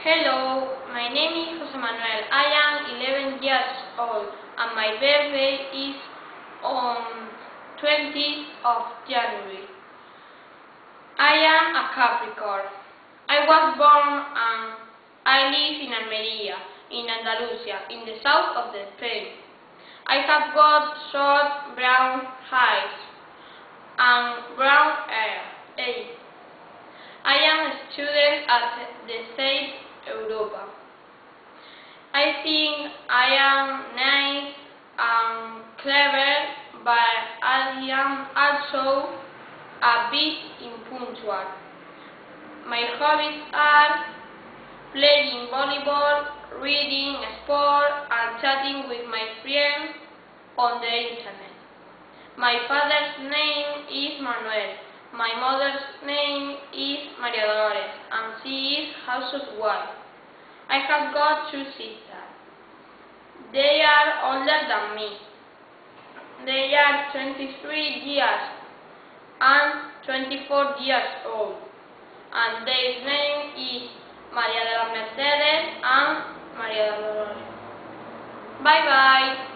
Hello, my name is Jose Manuel. I am 11 years old and my birthday is on 20th of January. I am a Capricorn. I was born and I live in Almería, in Andalusia, in the south of the Spain. I have got short brown hair and brown hair. I am a student at the State Europa. I think I am nice and clever, but I am also a bit impunctual. My hobbies are playing volleyball, reading sport, and chatting with my friends on the internet. My father's name is Manuel. My mother's name is Maria Dolores, and she is housewife. I have got two sisters. They are older than me. They are 23 years and 24 years old, and their name is María de las Mercedes and María Dolores. Bye bye.